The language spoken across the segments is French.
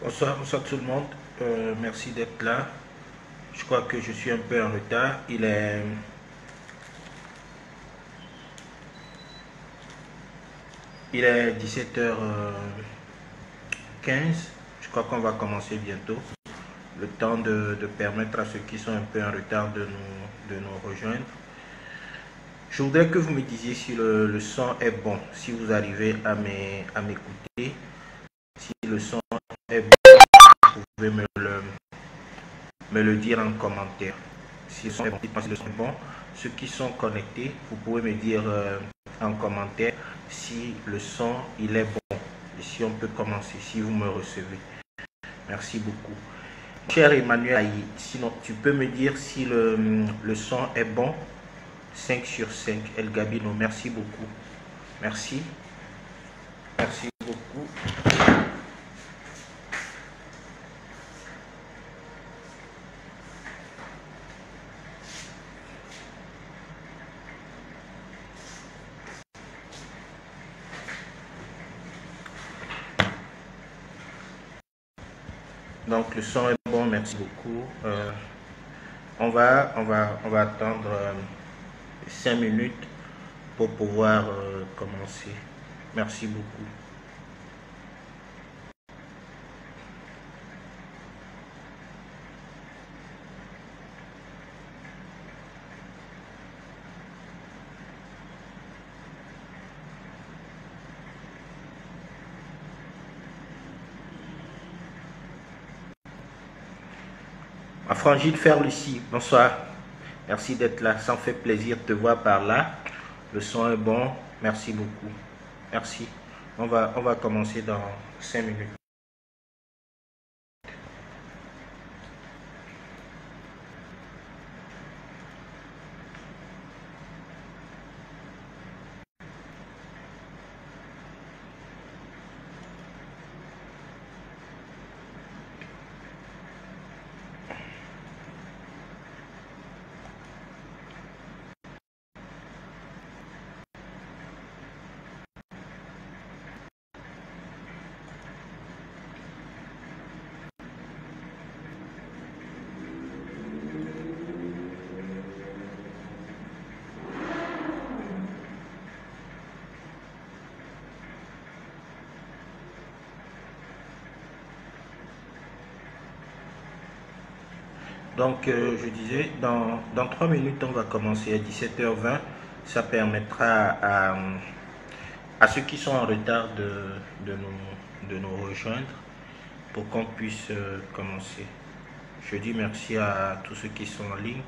Bonsoir, bonsoir tout le monde. Merci d'être là. Je crois que je suis un peu en retard. Il est 17h15. Je crois qu'on va commencer bientôt. Le temps de permettre à ceux qui sont un peu en retard de nous rejoindre. Je voudrais que vous me disiez si le son est bon, si vous arrivez à m'écouter. Si le son est bon, vous pouvez me le dire en commentaire. Si le son est bon, dites-moi si le son est bon. Ceux qui sont connectés, vous pouvez me dire en commentaire si le son il est bon. Et si on peut commencer, si vous me recevez. Merci beaucoup. Cher Emmanuel Aïe, sinon tu peux me dire si le son est bon. 5 sur 5. El Gabino, merci beaucoup. Merci. Merci beaucoup. Donc le son est bon, merci beaucoup. On va attendre 5 minutes pour pouvoir commencer. Merci beaucoup. Ma frangine Ferlucie, bonsoir. Merci d'être là. Ça me fait plaisir de te voir par là. Le son est bon. Merci beaucoup. Merci. On va commencer dans 5 minutes. Donc, je disais, dans 3 minutes, on va commencer à 17h20. Ça permettra à ceux qui sont en retard de nous rejoindre pour qu'on puisse commencer. Je dis merci à tous ceux qui sont en ligne.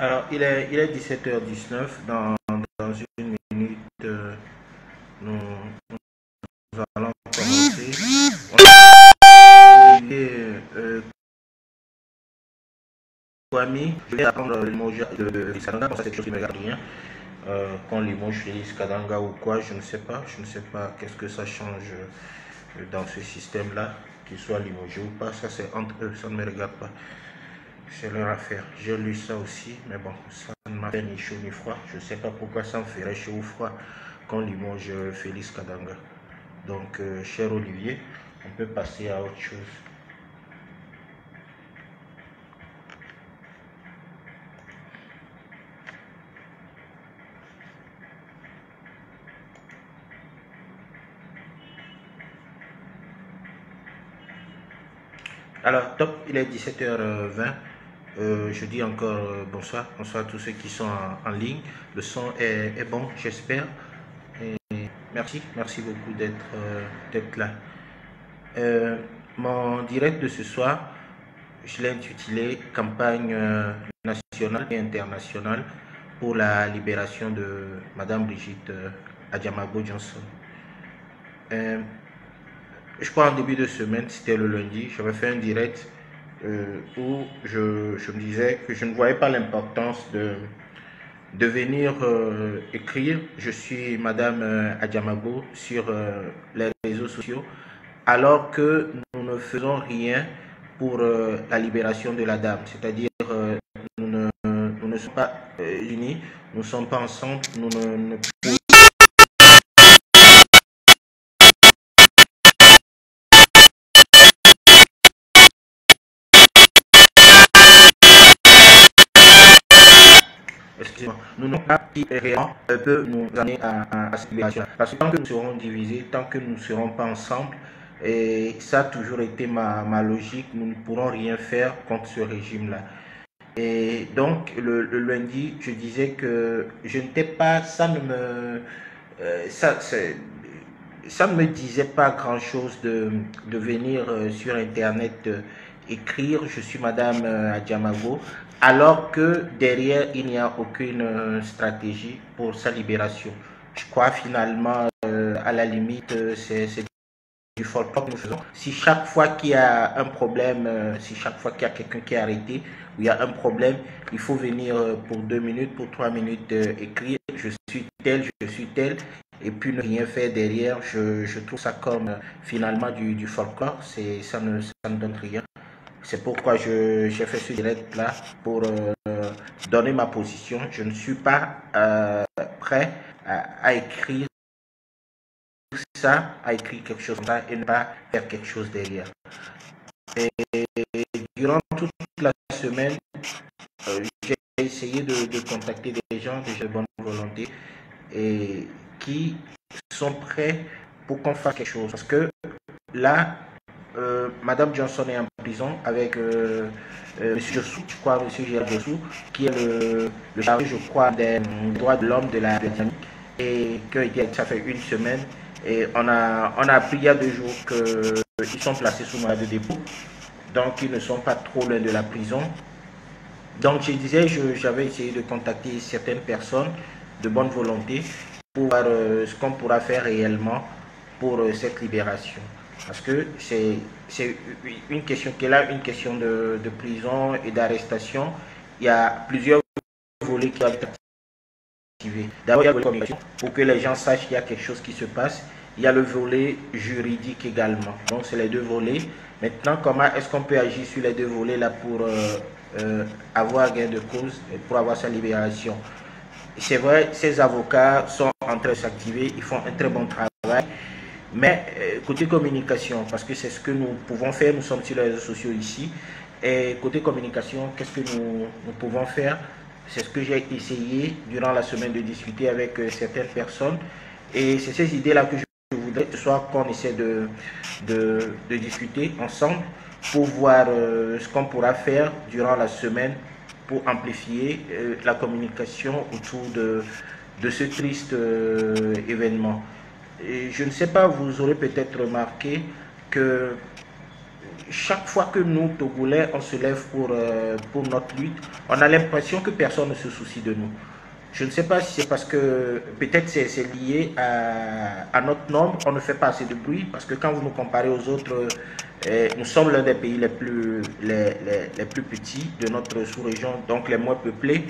Alors, il est 17h19. Dans une minute, nous allons commencer. Kwame, je vais attendre l'emoji de Kadanga, c'est quelque chose qui me regarde rien. Quand l'emoji Félix Kadanga ou quoi, je ne sais pas. Je ne sais pas qu'est-ce que ça change dans ce système-là. qu'ils soient limogés ou pas, ça c'est entre eux, ça ne me regarde pas. C'est leur affaire. J'ai lu ça aussi, mais bon, ça ne m'a fait ni chaud ni froid. Je ne sais pas pourquoi ça me ferait chaud ou froid qu'on limoge Félix Kadanga. Donc, cher Olivier, on peut passer à autre chose. Alors, top, il est 17h20. Je dis encore bonsoir. Bonsoir à tous ceux qui sont en ligne. Le son est bon, j'espère. Merci beaucoup d'être là. Mon direct de ce soir, je l'ai intitulé Campagne nationale et internationale pour la libération de Madame Brigitte Adjamabo Johnson. Je crois en début de semaine, c'était le lundi, j'avais fait un direct où je me disais que je ne voyais pas l'importance de venir écrire « Je suis Madame Adjamabo » sur les réseaux sociaux, alors que nous ne faisons rien pour la libération de la dame. C'est-à-dire nous ne sommes pas unis, nous ne sommes pas ensemble, nous ne pouvons nous n'avons pas qui réellement peut nous amener à cette libération. Parce que tant que nous serons divisés, tant que nous ne serons pas ensemble, et ça a toujours été ma logique, nous ne pourrons rien faire contre ce régime-là. Et donc, le lundi, je disais que je n'étais pas, ça ne me disait pas grand-chose de venir sur Internet écrire « Je suis Madame Adjamabo », alors que derrière, il n'y a aucune stratégie pour sa libération. Je crois finalement, à la limite, c'est du folklore que nous faisons. Si chaque fois qu'il y a un problème, si chaque fois qu'il y a quelqu'un qui est arrêté, ou il y a un problème, il faut venir pour 2 minutes, pour 3 minutes écrire « Je suis tel », et puis ne rien faire derrière, je trouve ça comme finalement du folklore, ça ne donne rien. C'est pourquoi j'ai fait ce direct-là pour donner ma position. Je ne suis pas prêt à écrire ça, à écrire quelque chose comme ça et ne pas faire quelque chose derrière. Et durant toute la semaine, j'ai essayé de contacter des gens de bonne volonté et qui sont prêts pour qu'on fasse quelque chose. Parce que là, Madame Johnson est en prison avec Monsieur Jossou, je crois, Monsieur Gérard Jossou, qui est le chargé, je crois, des droits de l'homme de la dynamique, et ça fait une semaine. Et on a appris il y a 2 jours qu'ils sont placés sous mandat de dépôt, donc ils ne sont pas trop loin de la prison. Donc je disais, j'avais essayé de contacter certaines personnes de bonne volonté pour voir ce qu'on pourra faire réellement pour cette libération. Parce que c'est une question qui est là, une question de prison et d'arrestation. Il y a plusieurs volets qui doivent être activés. D'abord, il y a le volet communication pour que les gens sachent qu'il y a quelque chose qui se passe. Il y a le volet juridique également. Donc, c'est les 2 volets. Maintenant, comment est-ce qu'on peut agir sur les 2 volets là pour avoir gain de cause, pour avoir sa libération? C'est vrai, ces avocats sont en train de s'activer, ils font un très bon travail. Mais côté communication, parce que c'est ce que nous pouvons faire, nous sommes sur les réseaux sociaux ici, et côté communication, qu'est-ce que nous pouvons faire? C'est ce que j'ai essayé durant la semaine de discuter avec certaines personnes, et c'est ces idées-là que je voudrais ce soir qu'on essaie de discuter ensemble pour voir ce qu'on pourra faire durant la semaine pour amplifier la communication autour de ce triste événement. Et je ne sais pas, vous aurez peut-être remarqué que chaque fois que nous, Togolais, on se lève pour notre lutte, on a l'impression que personne ne se soucie de nous. Je ne sais pas si c'est parce que peut-être c'est lié à notre nombre, on ne fait pas assez de bruit, parce que quand vous nous comparez aux autres, nous sommes l'un des pays les plus petits de notre sous-région, donc les moins peuplés.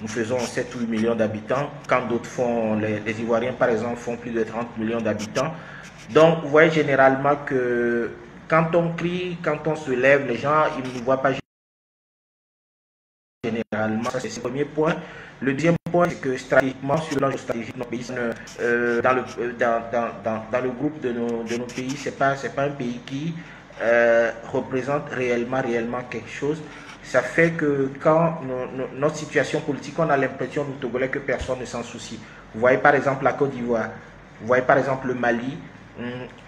Nous faisons 7 ou 8 millions d'habitants, quand d'autres font, les Ivoiriens par exemple, font plus de 30 millions d'habitants. Donc vous voyez généralement que Quand on crie, quand on se lève, les gens, ils ne nous voient pas généralement. Ça, c'est le premier point. Le deuxième point, c'est que stratégiquement, sur le plan stratégique, nos pays, dans le groupe de nos pays, c'est pas un pays qui représente réellement quelque chose. Ça fait que quand notre situation politique, on a l'impression, nous Togolais, que personne ne s'en soucie. Vous voyez par exemple la Côte d'Ivoire, vous voyez par exemple le Mali.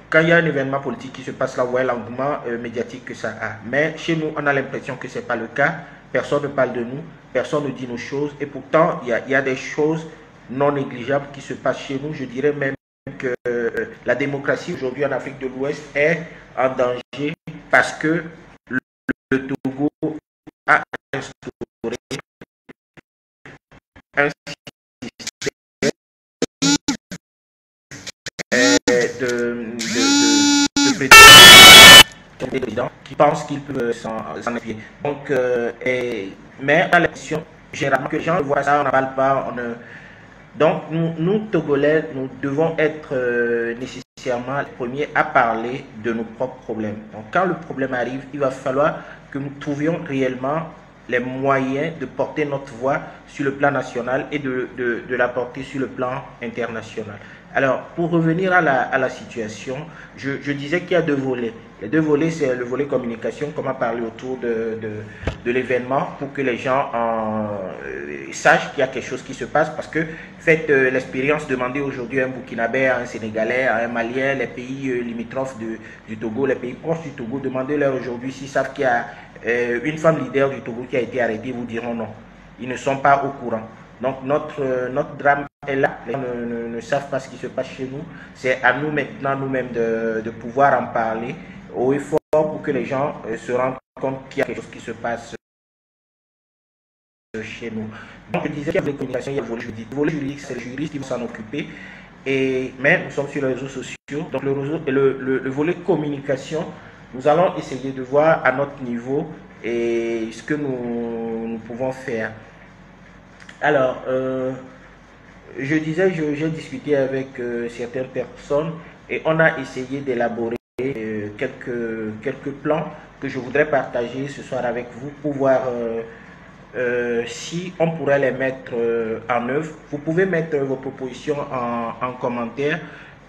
Quand il y a un événement politique qui se passe là, vous voyez l'engouement médiatique que ça a. Mais chez nous, on a l'impression que ce n'est pas le cas. Personne ne parle de nous, personne ne dit nos choses. Et pourtant, il y a des choses non négligeables qui se passent chez nous. Je dirais même que la démocratie aujourd'hui en Afrique de l'Ouest est en danger parce que le Togo a instauré un système de président qui pense qu'il peut s'en appuyer. Donc, mais on a l'impression généralement que les gens voient ça, on n'en parle pas. Donc, nous, Togolais, nous devons être nécessairement les premiers à parler de nos propres problèmes. Donc, quand le problème arrive, il va falloir que nous trouvions réellement les moyens de porter notre voix sur le plan national et de la porter sur le plan international. Alors, pour revenir à la situation, je disais qu'il y a deux volets. Les deux volets, c'est le volet communication, comment parler autour de l'événement pour que les gens sachent qu'il y a quelque chose qui se passe. Parce que faites l'expérience, demandez aujourd'hui à un Burkinabé, à un Sénégalais, à un Malien, les pays limitrophes du Togo, les pays proches du Togo, demandez-leur aujourd'hui s'ils savent qu'il y a une femme leader du Togo qui a été arrêtée, ils vous diront non. Ils ne sont pas au courant. Donc notre drame est là, les gens ne savent pas ce qui se passe chez nous. C'est à nous maintenant, nous-mêmes, de pouvoir en parler haut et fort pour que les gens se rendent compte qu'il y a quelque chose qui se passe chez nous. Donc je disais qu'il y a des communications, il y a le volet juridique. Le volet juridique, c'est le juriste qui va s'en occuper. Mais nous sommes sur les réseaux sociaux. Donc le volet communication, nous allons essayer de voir à notre niveau et ce que nous pouvons faire. Alors, je disais, j'ai discuté avec certaines personnes et on a essayé d'élaborer quelques plans que je voudrais partager ce soir avec vous pour voir si on pourrait les mettre en œuvre. Vous pouvez mettre vos propositions en commentaire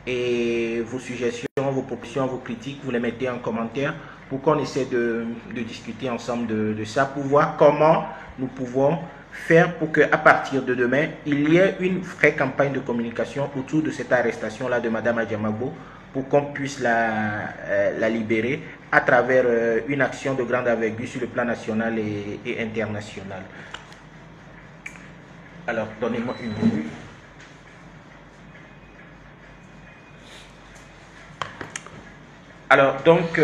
et vos suggestions, vos propositions, vos critiques, vous les mettez en commentaire pour qu'on essaie de discuter ensemble de ça, pour voir comment nous pouvons faire pour qu'à partir de demain, il y ait une vraie campagne de communication autour de cette arrestation-là de Mme Adjamagbo pour qu'on puisse la libérer à travers une action de grande envergure sur le plan national et international. Alors, donnez-moi une minute. Alors, donc,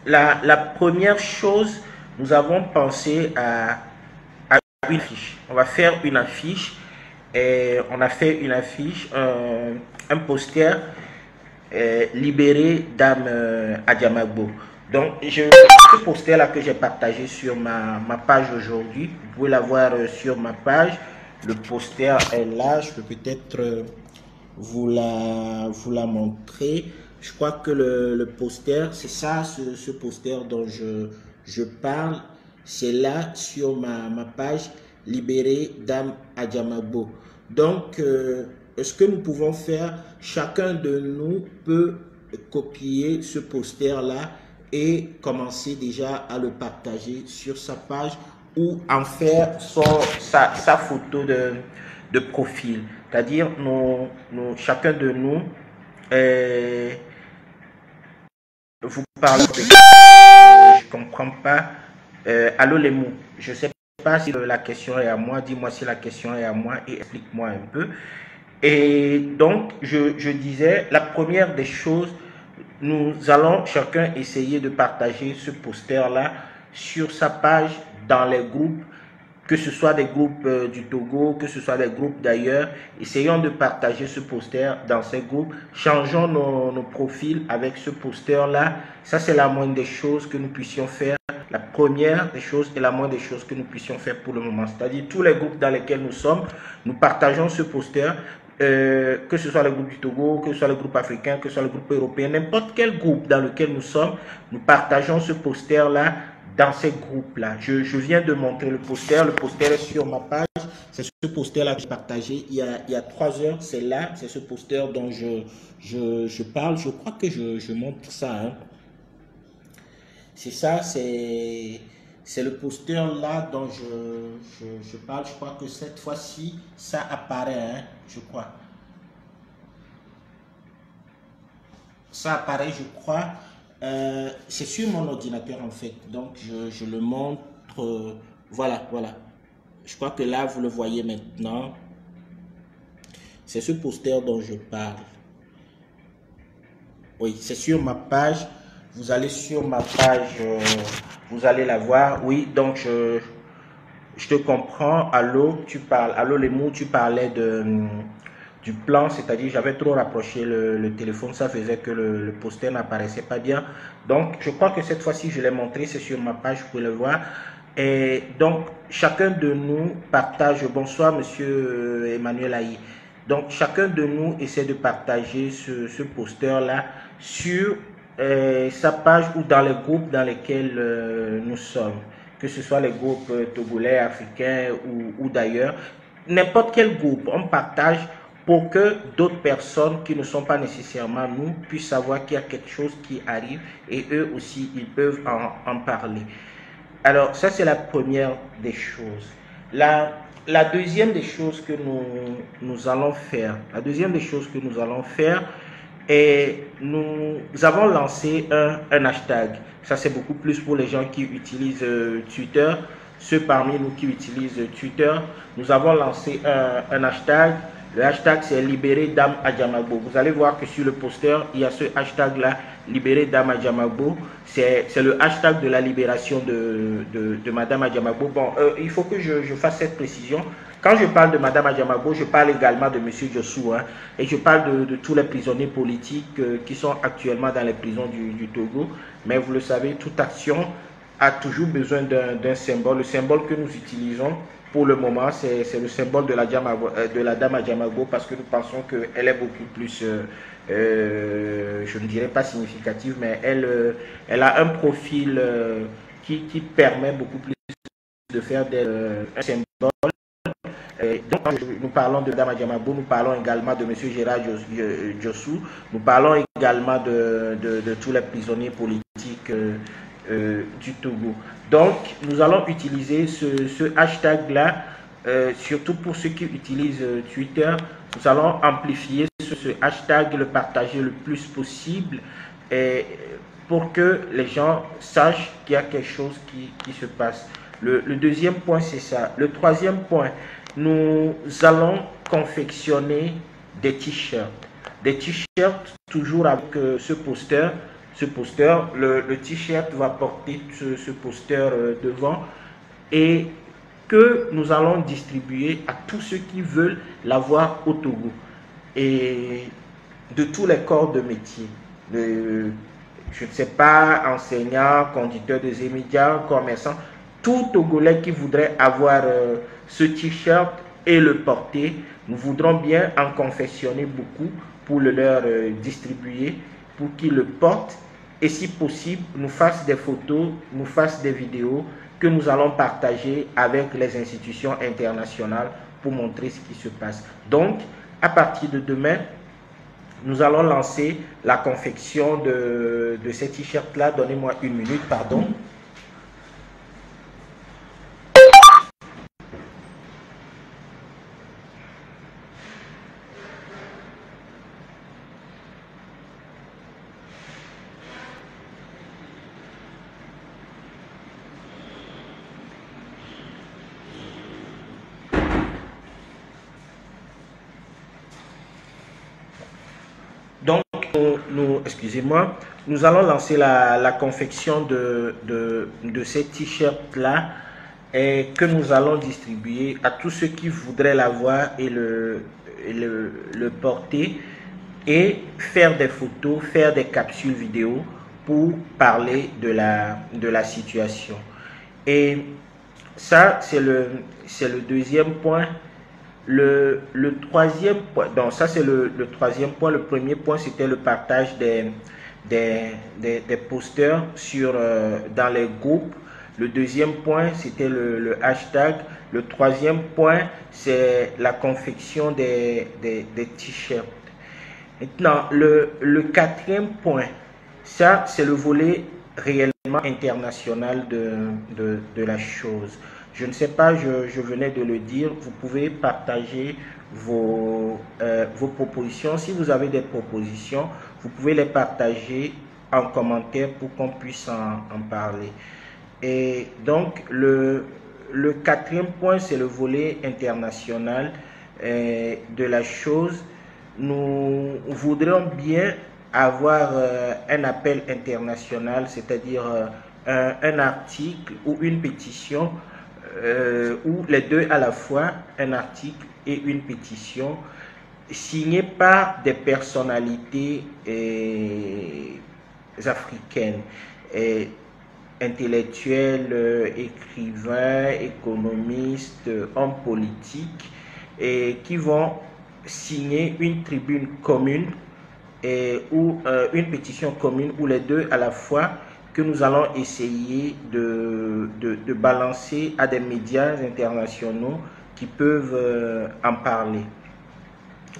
la première chose, nous avons pensé à une affiche. On va faire une affiche et on a fait une affiche, un poster libéré Dame Adjamagbo. Donc ce poster là que j'ai partagé sur ma page aujourd'hui, vous pouvez la voir sur ma page. Le poster est là, je peux peut-être vous la montrer. Je crois que le poster, c'est ça, ce poster dont je parle. C'est là sur ma page libérée Dame Adjamagbo. Donc, ce que nous pouvons faire, chacun de nous peut copier ce poster-là et commencer déjà à le partager sur sa page ou en faire sa photo de profil. C'est-à-dire, chacun de nous, vous parlez de... Je ne comprends pas. Allô les mots, je ne sais pas si la question est à moi, dis-moi si la question est à moi et explique-moi un peu. Et donc, je disais, la première des choses, nous allons chacun essayer de partager ce poster-là sur sa page dans les groupes, que ce soit des groupes du Togo, que ce soit des groupes d'ailleurs. Essayons de partager ce poster dans ces groupes. Changeons nos profils avec ce poster-là. Ça, c'est la moindre des choses que nous puissions faire. La première des choses et la moindre des choses que nous puissions faire pour le moment. C'est-à-dire tous les groupes dans lesquels nous sommes, nous partageons ce poster. que ce soit le groupe du Togo, que ce soit le groupe africain, que ce soit le groupe européen, n'importe quel groupe dans lequel nous sommes, nous partageons ce poster-là dans ces groupes-là. Je viens de montrer le poster est sur ma page, c'est ce poster-là que j'ai partagé il y a 3 heures, c'est là, c'est ce poster dont je parle, je crois que je montre ça, hein. C'est ça, c'est le poster là dont je parle. Je crois que cette fois-ci, ça apparaît, hein, je crois. Ça apparaît, je crois. C'est sur mon ordinateur en fait. Donc, je le montre. Voilà, voilà. Je crois que là, vous le voyez maintenant. C'est ce poster dont je parle. Oui, c'est sur ma page. Vous allez sur ma page, vous allez la voir. Oui, donc je te comprends. Allô, tu parles. Allô, les mots, tu parlais du plan, c'est-à-dire j'avais trop rapproché le téléphone, ça faisait que le poster n'apparaissait pas bien. Donc, je crois que cette fois-ci, je l'ai montré, c'est sur ma page, vous pouvez le voir. Et donc, chacun de nous partage, bonsoir, monsieur Emmanuel Aïe. Donc, chacun de nous essaie de partager ce poster-là sur sa page ou dans les groupes dans lesquels nous sommes, que ce soit les groupes togolais, africains ou d'ailleurs, n'importe quel groupe, on partage pour que d'autres personnes qui ne sont pas nécessairement nous puissent savoir qu'il y a quelque chose qui arrive et eux aussi, ils peuvent en parler. Alors, ça, c'est la première des choses. La deuxième des choses que nous allons faire, et nous avons lancé un hashtag. Ça, c'est beaucoup plus pour les gens qui utilisent Twitter. Ceux parmi nous qui utilisent Twitter, nous avons lancé un hashtag. Le hashtag, c'est Libérer Dame Adjamagbo. Vous allez voir que sur le poster, il y a ce hashtag-là, Libérer Dame Adjamagbo. C'est le hashtag de la libération de Madame Adjamagbo. Bon, il faut que je fasse cette précision. Quand je parle de Madame Adjamagbo, je parle également de Monsieur Djossou, hein, et je parle de tous les prisonniers politiques qui sont actuellement dans les prisons du Togo. Mais vous le savez, toute action a toujours besoin d'un symbole. Le symbole que nous utilisons pour le moment, c'est le symbole de la Dame Adjamagbo, parce que nous pensons qu'elle est beaucoup plus, je ne dirais pas significative, mais elle a un profil qui permet beaucoup plus de faire un symbole. Donc, nous parlons de Dame Adjamagbo, nous parlons également de M. Gérard Djossou, nous parlons également de tous les prisonniers politiques du Togo. Donc, nous allons utiliser ce hashtag-là, surtout pour ceux qui utilisent Twitter. Nous allons amplifier ce hashtag, le partager le plus possible, pour que les gens sachent qu'il y a quelque chose qui se passe. Le deuxième point, c'est ça. Le troisième point, nous allons confectionner des t-shirts. Des t-shirts toujours avec ce poster. Le t-shirt va porter ce poster devant et que nous allons distribuer à tous ceux qui veulent l'avoir au Togo. Et de tous les corps de métier. Je ne sais pas, enseignants, conducteurs de médias, commerçants, tout Togolais qui voudrait avoir ce t-shirt et le porter, nous voudrons bien en confectionner beaucoup pour le leur distribuer, pour qu'ils le portent et si possible, nous fassent des photos, nous fassent des vidéos que nous allons partager avec les institutions internationales pour montrer ce qui se passe. Donc, à partir de demain, nous allons lancer la confection de ces t-shirts-là. Donnez-moi une minute, pardon. Excusez-moi, nous allons lancer la confection de ces t-shirts-là et que nous allons distribuer à tous ceux qui voudraient l'avoir et le porter et faire des photos, faire des capsules vidéo pour parler de la situation. Et ça, c'est le deuxième point. Le troisième point, donc ça c'est le troisième point. Le premier point, c'était le partage des posters dans les groupes. Le deuxième point, c'était le hashtag. Le troisième point, c'est la confection des t-shirts. Maintenant, le quatrième point, ça, c'est le volet réellement international de la chose. Je ne sais pas, je venais de le dire, vous pouvez partager vos propositions. Si vous avez des propositions, vous pouvez les partager en commentaire pour qu'on puisse en parler. Et donc, le quatrième point, c'est le volet international de la chose. Nous voudrions bien avoir un appel international, c'est-à-dire un article ou une pétition, ou les deux à la fois, un article et une pétition, signée par des personnalités africaines, intellectuels, écrivains, économistes, hommes politiques, et qui vont signer une tribune commune ou une pétition commune, ou les deux à la fois, que nous allons essayer de balancer à des médias internationaux qui peuvent en parler.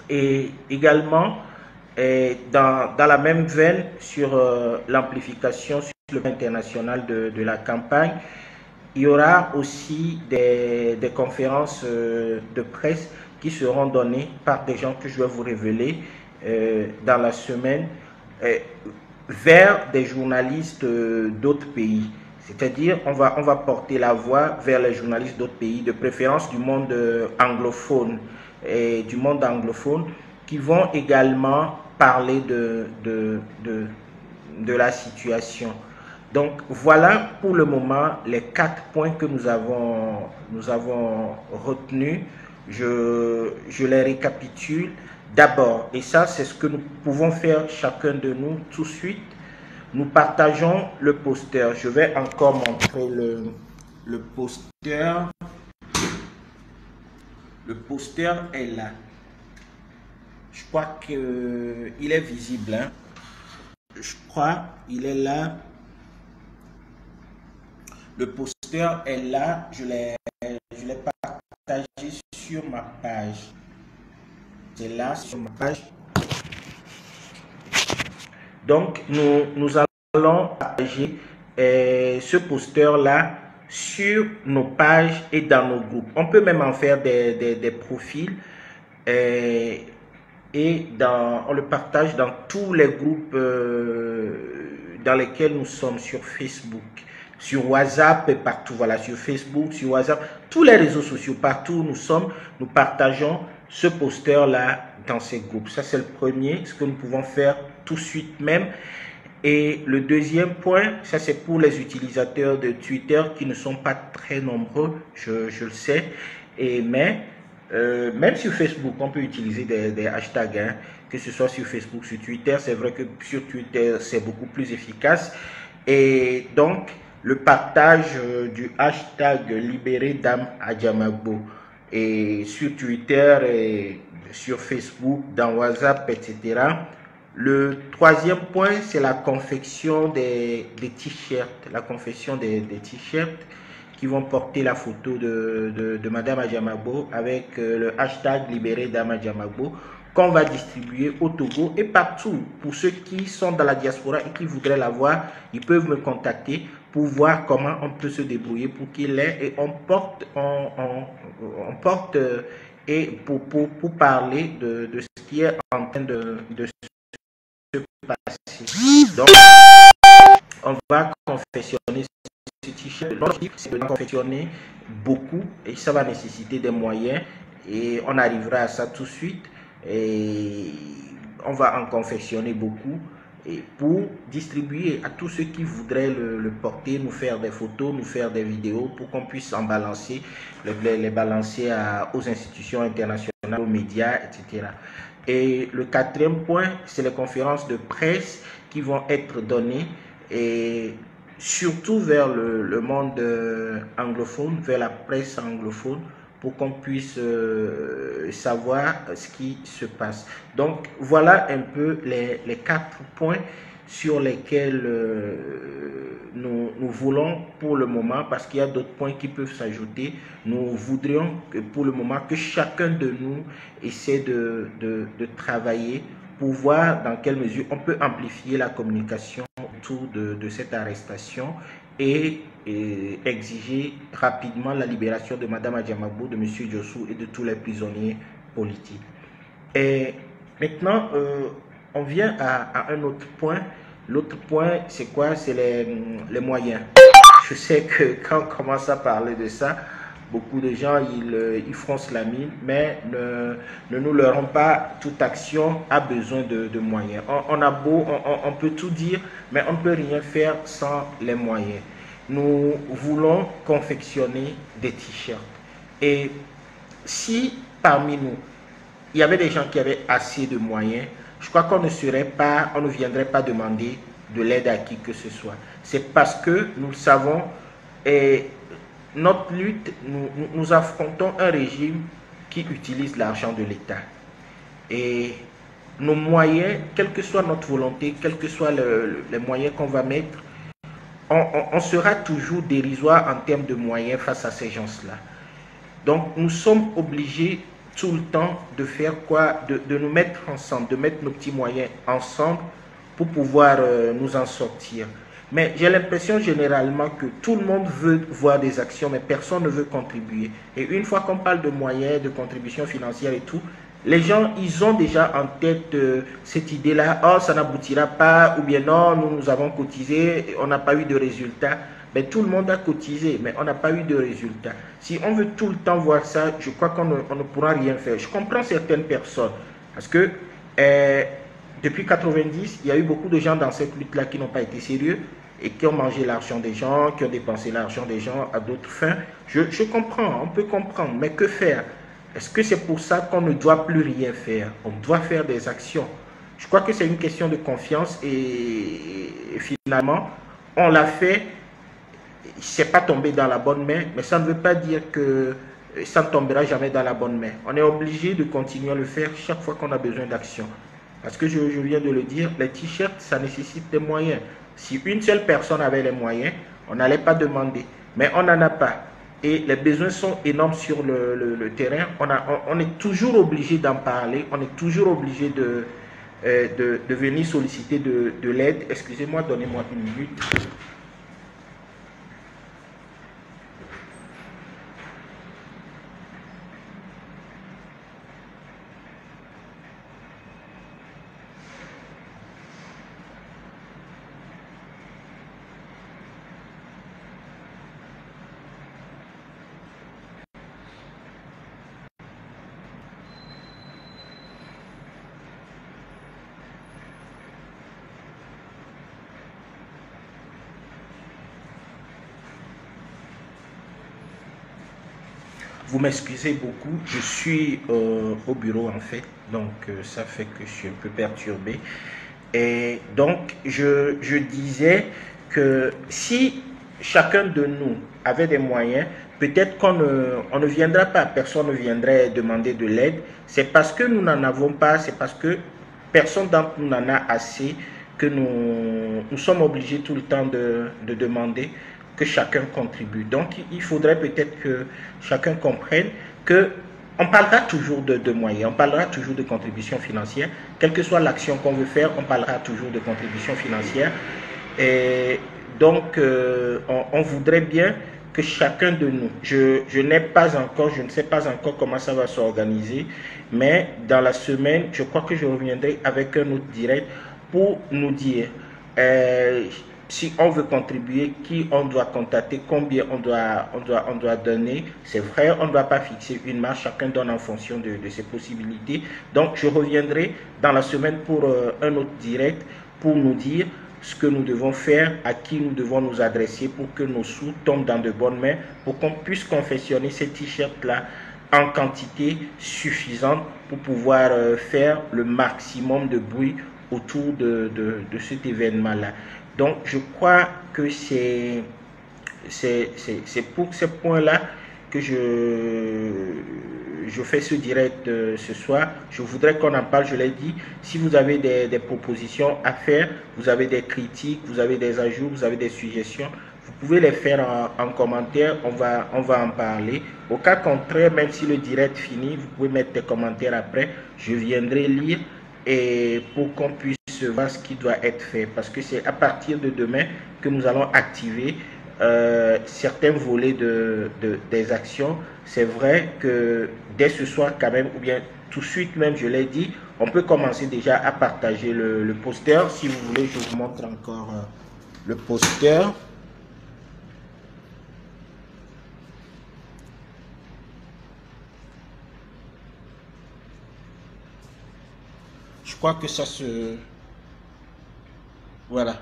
Et également, dans la même veine, sur l'amplification sur le plan international de la campagne, il y aura aussi des conférences de presse qui seront données par des gens que je vais vous révéler dans la semaine, vers des journalistes d'autres pays. C'est-à-dire, on va porter la voix vers les journalistes d'autres pays, de préférence du monde anglophone, qui vont également parler de la situation. Donc voilà pour le moment les 4 points que nous avons retenus. Je les récapitule. D'abord, et ça c'est ce que nous pouvons faire chacun de nous tout de suite, nous partageons le poster. Je vais encore montrer le poster. Le poster est là. Je crois qu'il est visible. Hein? Je crois qu'il est là. Le poster est là. Je l'ai partagé sur ma page. C'est là sur ma page. Donc, nous allons partager ce poster-là sur nos pages et dans nos groupes. On peut même en faire des profils et on le partage dans tous les groupes dans lesquels nous sommes, sur Facebook, sur WhatsApp et partout. Voilà, sur Facebook, sur WhatsApp, tous les réseaux sociaux, partout où nous sommes, nous partageons ce poster-là dans ces groupes. Ça, c'est le premier, ce que nous pouvons faire tout de suite même. Et le deuxième point, ça c'est pour les utilisateurs de Twitter qui ne sont pas très nombreux, je le sais. Mais même sur Facebook, on peut utiliser des hashtags, hein, que ce soit sur Facebook, sur Twitter. C'est vrai que sur Twitter, c'est beaucoup plus efficace. Et donc, le partage du hashtag libéré Dame Adjamagbo, et sur Twitter et sur Facebook, dans WhatsApp, etc. Le troisième point, c'est la confection des t-shirts. La confection des t-shirts qui vont porter la photo de Madame Adjamagbo avec le hashtag libéré Dame Adjamagbo, qu'on va distribuer au Togo et partout. Pour ceux qui sont dans la diaspora et qui voudraient l'avoir, ils peuvent me contacter pour voir comment on peut se débrouiller pour qu'il l'ait, et on porte et pour parler de ce qui est en train de se passer. Donc, on va confectionner ce t-shirt. L'objectif, c'est de confectionner beaucoup et ça va nécessiter des moyens, et on arrivera à ça tout de suite. Et on va en confectionner beaucoup et pour distribuer à tous ceux qui voudraient le porter, nous faire des photos, nous faire des vidéos pour qu'on puisse en balancer, les balancer aux institutions internationales, aux médias, etc. Et le quatrième point, c'est les conférences de presse qui vont être données, et surtout vers le monde anglophone, vers la presse anglophone, pour qu'on puisse savoir ce qui se passe. Donc voilà un peu les 4 points sur lesquels nous voulons pour le moment, parce qu'il y a d'autres points qui peuvent s'ajouter. Nous voudrions que pour le moment que chacun de nous essaie de travailler pour voir dans quelle mesure on peut amplifier la communication autour de cette arrestation et exiger rapidement la libération de Mme Adjamabou, de M. Diossou et de tous les prisonniers politiques. Et maintenant, on vient à un autre point. L'autre point, c'est quoi? C'est les moyens. Je sais que quand on commence à parler de ça, beaucoup de gens, ils froncent la mine, mais ne nous leurrons pas, toute action a besoin de moyens. On peut tout dire, mais on ne peut rien faire sans les moyens. Nous voulons confectionner des t-shirts. Et si parmi nous, il y avait des gens qui avaient assez de moyens, je crois qu'on ne viendrait pas demander de l'aide à qui que ce soit. C'est parce que nous le savons, et notre lutte, nous affrontons un régime qui utilise l'argent de l'État. Et nos moyens, quelle que soit notre volonté, quels que soient les moyens qu'on va mettre, on sera toujours dérisoire en termes de moyens face à ces gens-là. Donc nous sommes obligés tout le temps de faire quoi? De nous mettre ensemble, de mettre nos petits moyens ensemble pour pouvoir nous en sortir. Mais j'ai l'impression généralement que tout le monde veut voir des actions, mais personne ne veut contribuer. Et une fois qu'on parle de moyens, de contributions financières et tout, les gens, ils ont déjà en tête cette idée-là, oh, ça n'aboutira pas, ou bien non, nous avons cotisé, on n'a pas eu de résultat. Mais tout le monde a cotisé, mais on n'a pas eu de résultat. Si on veut tout le temps voir ça, je crois qu'on ne pourra rien faire. Je comprends certaines personnes, parce que depuis 90, il y a eu beaucoup de gens dans cette lutte-là qui n'ont pas été sérieux et qui ont mangé l'argent des gens, qui ont dépensé l'argent des gens à d'autres fins. Je comprends, on peut comprendre, mais que faire? Est-ce que c'est pour ça qu'on ne doit plus rien faire? On doit faire des actions. Je crois que c'est une question de confiance et finalement, on l'a fait. C'est pas tombé dans la bonne main, mais ça ne veut pas dire que ça ne tombera jamais dans la bonne main. On est obligé de continuer à le faire chaque fois qu'on a besoin d'action. Parce que je viens de le dire, les t-shirts, ça nécessite des moyens. Si une seule personne avait les moyens, on n'allait pas demander. Mais on n'en a pas. Et les besoins sont énormes sur le terrain. On est toujours obligé d'en parler. On est toujours obligé de venir solliciter de l'aide. Excusez-moi, donnez-moi une minute. Vous m'excusez beaucoup, je suis au bureau en fait, donc ça fait que je suis un peu perturbé. Et donc, je disais que si chacun de nous avait des moyens, peut-être qu'on ne viendra pas, personne ne viendrait demander de l'aide. C'est parce que nous n'en avons pas, c'est parce que personne d'entre nous n'en a assez que nous sommes obligés tout le temps de demander que chacun contribue. Donc, il faudrait peut-être que chacun comprenne que on parlera toujours de moyens, on parlera toujours de contributions financières. Quelle que soit l'action qu'on veut faire, on parlera toujours de contributions financières. Et donc, on voudrait bien que chacun de nous, je ne sais pas encore comment ça va s'organiser, mais dans la semaine, je crois que je reviendrai avec un autre direct pour nous dire si on veut contribuer, qui on doit contacter, combien on doit donner. C'est vrai, on ne doit pas fixer une marge, chacun donne en fonction de ses possibilités. Donc, je reviendrai dans la semaine pour un autre direct pour nous dire ce que nous devons faire, à qui nous devons nous adresser pour que nos sous tombent dans de bonnes mains, pour qu'on puisse confectionner ces t-shirts-là en quantité suffisante pour pouvoir faire le maximum de bruit autour de cet événement-là. Donc, je crois que c'est pour ces points-là que je fais ce direct ce soir. Je voudrais qu'on en parle, je l'ai dit. Si vous avez des propositions à faire, vous avez des critiques, vous avez des ajouts, vous avez des suggestions, vous pouvez les faire en commentaire, on va en parler. Au cas contraire, même si le direct finit, vous pouvez mettre des commentaires après, je viendrai lire et pour qu'on puisse voir ce qui doit être fait. Parce que c'est à partir de demain que nous allons activer certains volets des actions. C'est vrai que dès ce soir quand même, ou bien tout de suite même, je l'ai dit, on peut commencer déjà à partager le poster. Si vous voulez, je vous montre encore le poster. Je crois que ça se... Voilà.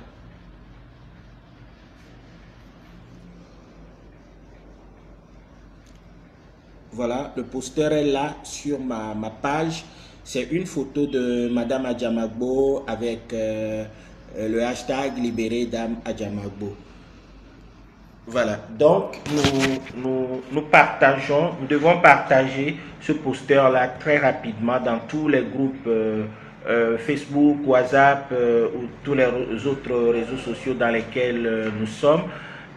Voilà, le poster est là sur ma page. C'est une photo de Madame Adjamagbo avec le hashtag Libéré Dame Adjamagbo. Voilà, donc nous partageons, nous devons partager ce poster-là très rapidement dans tous les groupes Facebook, WhatsApp ou tous les autres réseaux sociaux dans lesquels nous sommes.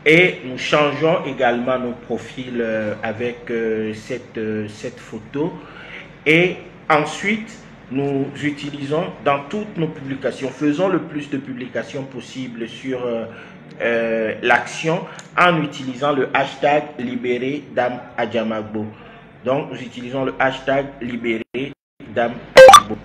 Et nous changeons également nos profils avec cette photo. Et ensuite, nous utilisons dans toutes nos publications, faisons le plus de publications possible sur l'action en utilisant le hashtag Libéré Dame Adjamagbo. Donc, nous utilisons le hashtag Libéré Dame Adjamagbo.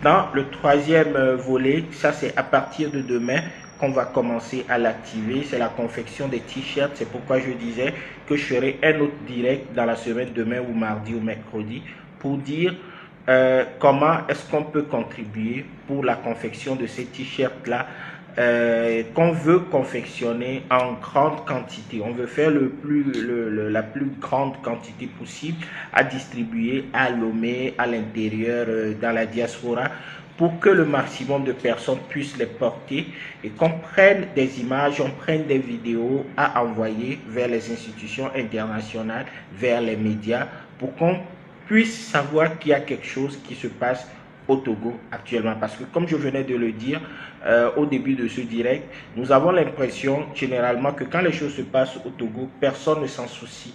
Dans le troisième volet, ça c'est à partir de demain qu'on va commencer à l'activer, c'est la confection des t-shirts. C'est pourquoi je disais que je ferai un autre direct dans la semaine, demain ou mardi ou mercredi, pour dire comment est-ce qu'on peut contribuer pour la confection de ces t-shirts là qu'on veut confectionner en grande quantité. On veut faire la plus grande quantité possible à distribuer à Lomé, à l'intérieur, dans la diaspora, pour que le maximum de personnes puissent les porter et qu'on prenne des images, on prenne des vidéos à envoyer vers les institutions internationales, vers les médias, pour qu'on puisse savoir qu'il y a quelque chose qui se passe au Togo actuellement. Parce que comme je venais de le dire au début de ce direct, nous avons l'impression généralement que quand les choses se passent au Togo, personne ne s'en soucie.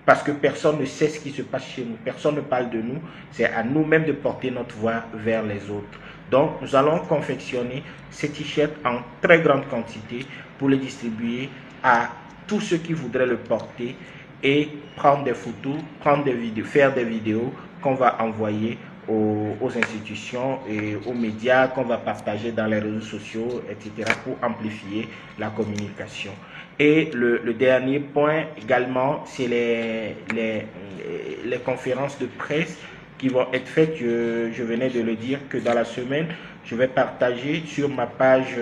Parce que personne ne sait ce qui se passe chez nous, personne ne parle de nous, c'est à nous-mêmes de porter notre voix vers les autres. Donc nous allons confectionner ces t-shirts en très grande quantité pour les distribuer à tous ceux qui voudraient le porter et prendre des photos, prendre des vidéos, faire des vidéos qu'on va envoyer aux institutions et aux médias, qu'on va partager dans les réseaux sociaux, etc. pour amplifier la communication. Et le dernier point également, c'est les conférences de presse qui vont être faites. Je venais de le dire que dans la semaine, je vais partager sur ma page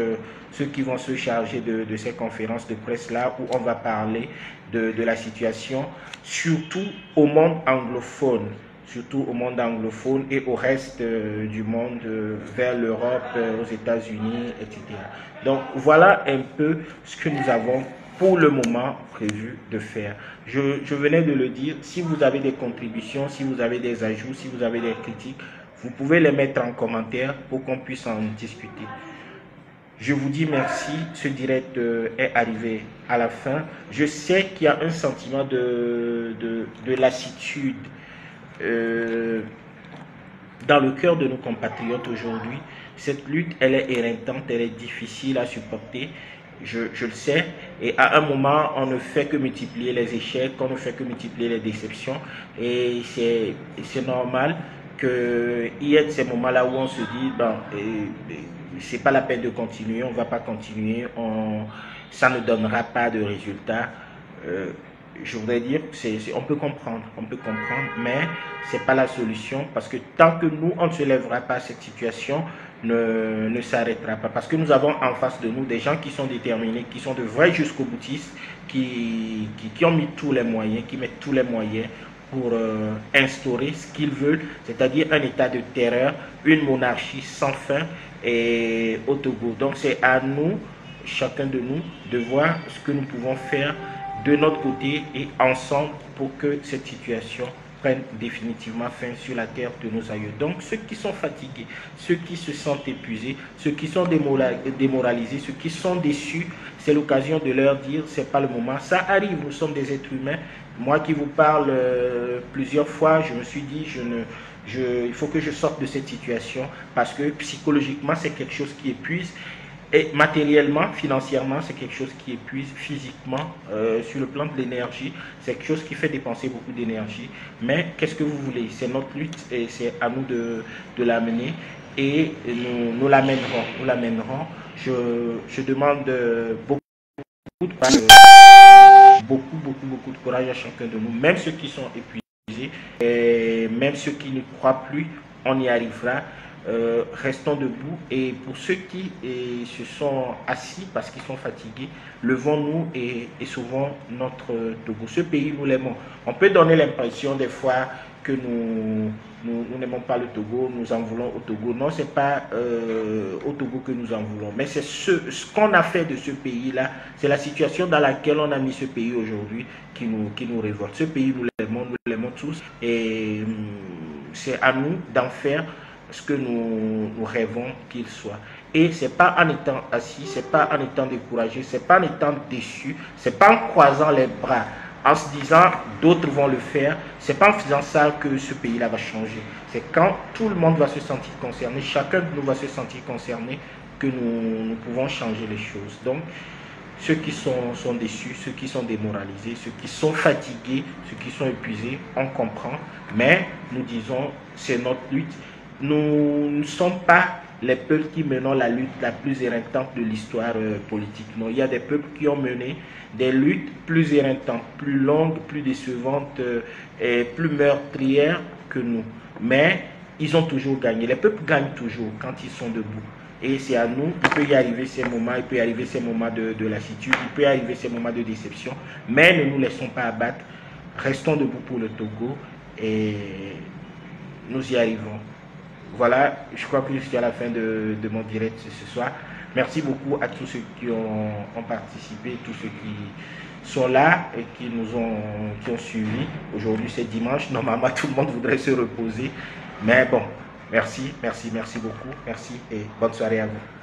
ceux qui vont se charger de ces conférences de presse-là, où on va parler de la situation, surtout au monde anglophone. Surtout au monde anglophone et au reste du monde, vers l'Europe, aux États-Unis, etc. Donc voilà un peu ce que nous avons pour le moment prévu de faire. Je venais de le dire, si vous avez des contributions, si vous avez des ajouts, si vous avez des critiques, vous pouvez les mettre en commentaire pour qu'on puisse en discuter. Je vous dis merci, ce direct est arrivé à la fin. Je sais qu'il y a un sentiment de lassitude dans le cœur de nos compatriotes aujourd'hui. Cette lutte, elle est éreintante, elle est difficile à supporter, je le sais, et à un moment, on ne fait que multiplier les échecs, on ne fait que multiplier les déceptions, et c'est normal qu'il y ait ces moments-là où on se dit, ben, c'est pas la peine de continuer, on va pas continuer, ça ne donnera pas de résultat. Je voudrais dire, on peut comprendre, mais c'est pas la solution, parce que tant que nous, on ne se lèvera pas, cette situation ne s'arrêtera pas, parce que nous avons en face de nous des gens qui sont déterminés, qui sont de vrais jusqu'au boutistes, qui ont mis tous les moyens, qui mettent tous les moyens pour instaurer ce qu'ils veulent, c'est-à-dire un état de terreur, une monarchie sans fin et au Togo. Donc c'est à nous, chacun de nous, de voir ce que nous pouvons faire de notre côté et ensemble pour que cette situation prenne définitivement fin sur la terre de nos aïeux. Donc ceux qui sont fatigués, ceux qui se sentent épuisés, ceux qui sont démoralisés, ceux qui sont déçus, c'est l'occasion de leur dire c'est pas le moment. Ça arrive, nous sommes des êtres humains. Moi qui vous parle plusieurs fois, je me suis dit il faut que je sorte de cette situation parce que psychologiquement c'est quelque chose qui épuise. Et matériellement, financièrement, c'est quelque chose qui épuise physiquement, sur le plan de l'énergie, c'est quelque chose qui fait dépenser beaucoup d'énergie. Mais qu'est-ce que vous voulez? C'est notre lutte et c'est à nous de l'amener et nous l'amènerons. Nous l'amènerons. Je demande beaucoup de courage, beaucoup de courage à chacun de nous, même ceux qui sont épuisés, et même ceux qui ne croient plus, on y arrivera. Restons debout et pour ceux qui se sont assis parce qu'ils sont fatigués, levons-nous et sauvons notre Togo. Ce pays, nous l'aimons. On peut donner l'impression des fois que nous n'aimons pas le Togo, nous en voulons au Togo. Non, ce n'est pas au Togo que nous en voulons, mais c'est ce qu'on a fait de ce pays-là, c'est la situation dans laquelle on a mis ce pays aujourd'hui qui nous révolte. Ce pays, nous l'aimons tous et c'est à nous d'en faire ce que nous rêvons qu'il soit. Et c'est pas en étant assis, c'est pas en étant découragé, c'est pas en étant déçu, c'est pas en croisant les bras, en se disant d'autres vont le faire, c'est pas en faisant ça que ce pays-là va changer. C'est quand tout le monde va se sentir concerné, chacun de nous va se sentir concerné que nous pouvons changer les choses. Donc, ceux qui sont déçus, ceux qui sont démoralisés, ceux qui sont fatigués, ceux qui sont épuisés, on comprend. Mais nous disons, c'est notre lutte. Nous ne sommes pas les peuples qui menons la lutte la plus éreintante de l'histoire politique. Non, il y a des peuples qui ont mené des luttes plus éreintantes, plus longues, plus décevantes et plus meurtrières que nous. Mais ils ont toujours gagné. Les peuples gagnent toujours quand ils sont debout. Et c'est à nous, il peut y arriver ces moments, il peut y arriver ces moments de lassitude, il peut y arriver ces moments de déception, mais ne nous laissons pas abattre. Restons debout pour le Togo et nous y arrivons. Voilà, je crois que je suis à la fin de mon direct ce soir. Merci beaucoup à tous ceux qui ont participé, tous ceux qui sont là et qui ont suivis. Aujourd'hui c'est dimanche, normalement tout le monde voudrait se reposer. Mais bon, merci beaucoup, merci et bonne soirée à vous.